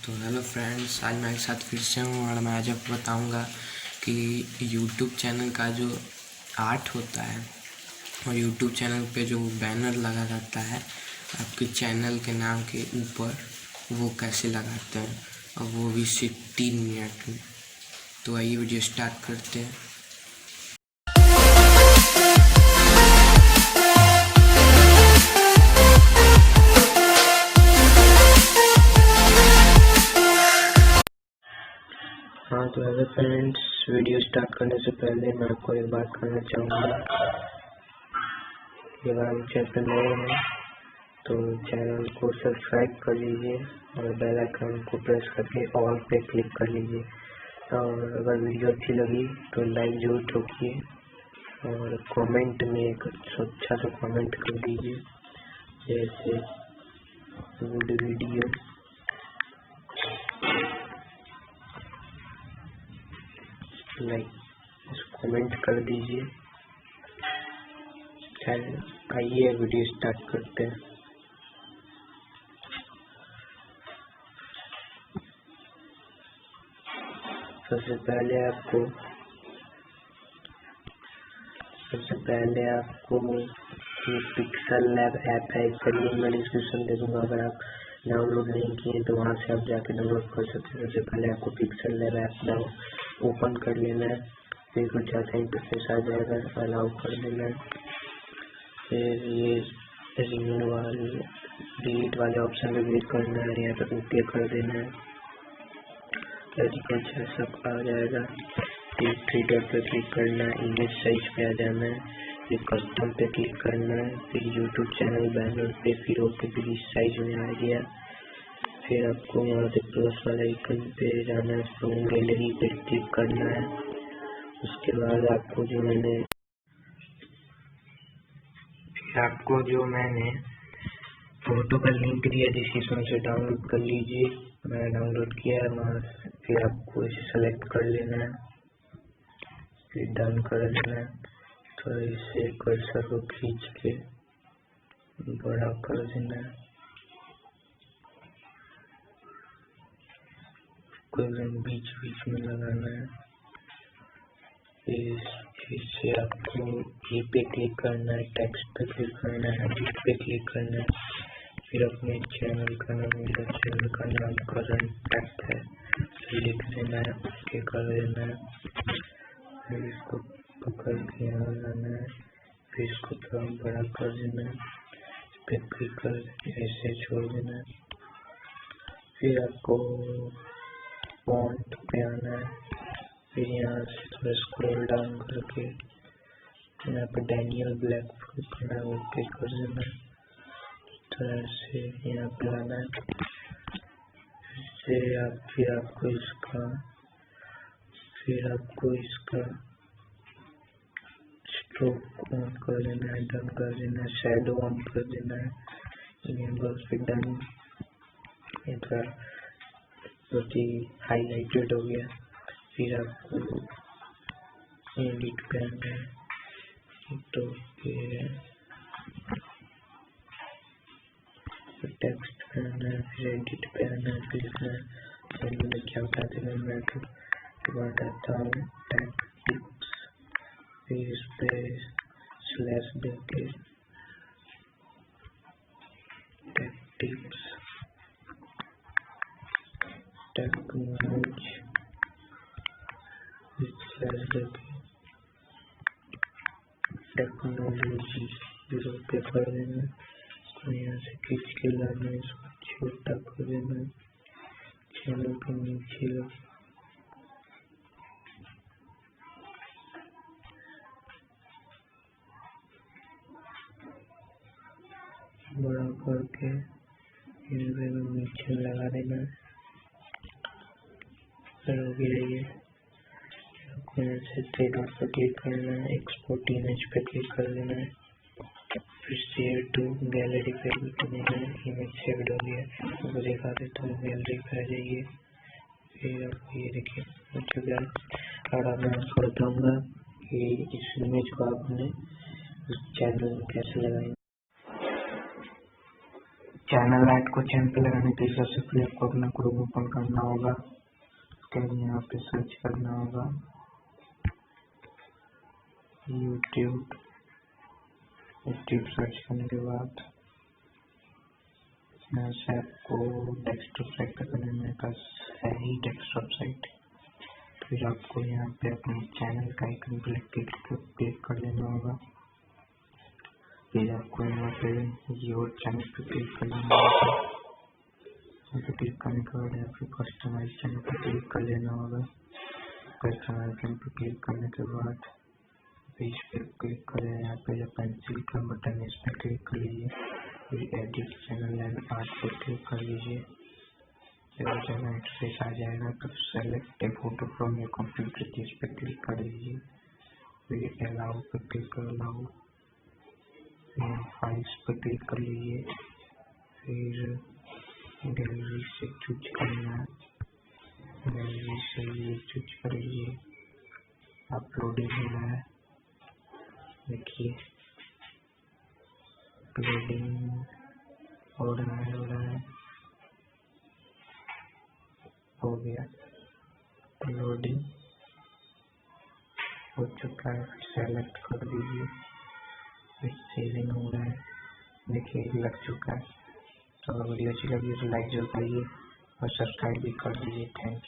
तो hello friends, आज मैं एक साथ फिर से हूँ और मैं आज आपको बताऊँगा कि यूट्यूब चैनल का जो आर्ट होता है और यूट्यूब चैनल पे जो बैनर लगा रहता है आपके चैनल के नाम के ऊपर, वो कैसे लगाते हैं, और वो भी सिर्फ 3 मिनट में। तो आइए वीडियो स्टार्ट करते हैं। हाँ तो हेलो फ्रेंड्स, वीडियो स्टार्ट करने से पहले मैं आपको एक बात करना चाहूँगा। अगर आप चैनल पर नए हैं तो चैनल को सब्सक्राइब कर लीजिए और बेल आइकन को प्रेस करके ऑल पे क्लिक कर लीजिए। और अगर वीडियो अच्छी लगी तो लाइक जरूर ठोकिए और कमेंट में एक अच्छा सा कमेंट कर दीजिए, जैसे गुड वीडियो, लाइक कमेंट कर दीजिए। आइए वीडियो स्टार्ट करते हैं। सबसे पहले आपको ये पिक्सल लैब ऐप है, इसका लिंक मैं डिस्क्रिप्शन दे दूंगा। अगर आप डाउनलोड नहीं किए तो वहाँ से आप जाके डाउनलोड कर सकते हैं। सबसे पहले आपको पिक्सल लैब ऐप ओपन कर लेना है, फिर कुछ ऐसा इंटरफेस आ जाएगा, अलाउ कर देना है। फिर ये डिलीट वाले ऑप्शन पे क्लिक करना है, यहाँ पर ओके कर देना है। अच्छा सब आ जाएगा। फिर थ्री डॉट पे क्लिक करना है, इमेज साइज पे आ जाना है, फिर कस्टम पे क्लिक करना है, फिर यूट्यूब चैनल बैनर पे, फिर ओके, फिर इस साइज में आ गया। फिर आपको यहाँ से प्लस वाला आइकन पे जाना है, फोन गैलरी पे क्लिक करना है। उसके बाद आपको मैंने फोटो का लिंक दिया डिस्क्रिप्शन से डाउनलोड कर लीजिए। मैंने डाउनलोड किया है वहाँ से। फिर आपको इसे सेलेक्ट कर लेना है, फिर डन कर देना है। तो इसे कर्सर को खींच के बड़ा कर देना है, कोई बीच बीच में लगाना है। फिर से आपको ये पे क्लिक करना है, टेक्स्ट पे क्लिक करना है, एडिट पे क्लिक करना है। फिर अपने चैनल का नाम, मेरा चैनल का नाम करन टेक है, लिख देना है, ओके कर देना है। फिर इसको पकड़ के यहाँ लाना है, फिर इसको थोड़ा बड़ा कर देना है, इस पे क्लिक कर ऐसे छोड़ देना है। फिर आपको फॉन्ट पे आना है, फिर यहाँ से थोड़ा स्क्रॉल डाउन करके यहाँ पे डैनियल ब्लैक करना है, ओके कर देना है। तो ऐसे यहाँ पे आना है। फिर आपको इसका स्ट्रोक ऑन कर देना है, डन कर देना है, शैडो ऑन कर देना है, ये बस फिर डन। इधर हाईलाइटेड हो गया। फिर आपको एडिट पे आना है, तो टेक्स्ट पे आना है, फिर एडिट पे आना है, फिर लिखना है, चलिए मैं क्या बताते हैं, मैं बताता हूँ टेक टिप्स। फिर इस पे स्लैश देके टेक टिप्स टेक्नोलॉजी स्लैश देके टेक्नोलॉजी जीरो पे कर देना। तो यहाँ से खींच के लाना है, इसको छोटा कर देना, चैनल के नीचे बड़ा करके नीचे लगा देना। फिर हो गया ये। आपको यहाँ से थ्री डॉट पर क्लिक करना है, एक्सपोर्ट इमेज पे क्लिक कर देना है, फिर शेयर टू गैलरी पे क्लिक करना है। इमेज सेव हो गया, आपको दिखा देता हूँ, गैलरी पे आ जाइए। फिर आपको ये देखिए हो चुका है। और अब मैं आपको बताऊँगा कि इस इमेज को आपने उस चैनल में कैसे लगाएंगे। चैनल ऐड को चैनल पे लगाने के लिए सबसे पहले आपको अपना क्रोम ओपन करना होगा। उसके बाद यहाँ पे सर्च करना होगा यूट्यूब। सर्च करने के बाद यहाँ से आपको डेस्कटॉप साइट पे करना है। मेरे पास है ही डेस्कटॉप साइट। फिर आपको यहाँ पे अपने चैनल का आइकन पे क्लिक कर लेना होगा। फिर आपको यहाँ पे योर चैनल पे क्लिक कर लेना होगा। यहाँ पे क्लिक करने के बाद यहाँ पे कस्टमाइज चैनल पे क्लिक कर लेना होगा। कस्टमाइज चैनल पे क्लिक करने के बाद पेज पे क्लिक करें। यहाँ पे जो पेंसिल का बटन है इस पर क्लिक कर लीजिए। फिर एडिट चैनल एंड आर्ट पे क्लिक कर लीजिए। जब चैनल इंटरफेस आ जाएगा तो select A photo from your computer इस पे क्लिक कर लीजिए। फिर अलाउ पे क्लिक कर अलाउ। फिर फाइल्स पे क्लिक कर लीजिए। फिर गैलरी से चूज करना है। गैलरी से ये चूज कर लीजिए। अपलोडिंग होना है। देखिए अपलोडिंग हो रहा है हो गया। अपलोडिंग हो चुका है। सेलेक्ट कर दीजिए। फिर सेविंग हो रहा है। देखिए लग चुका है। तो वीडियो अच्छी लगी तो लाइक जरूर करिए और सब्सक्राइब भी कर दीजिए। Thank you.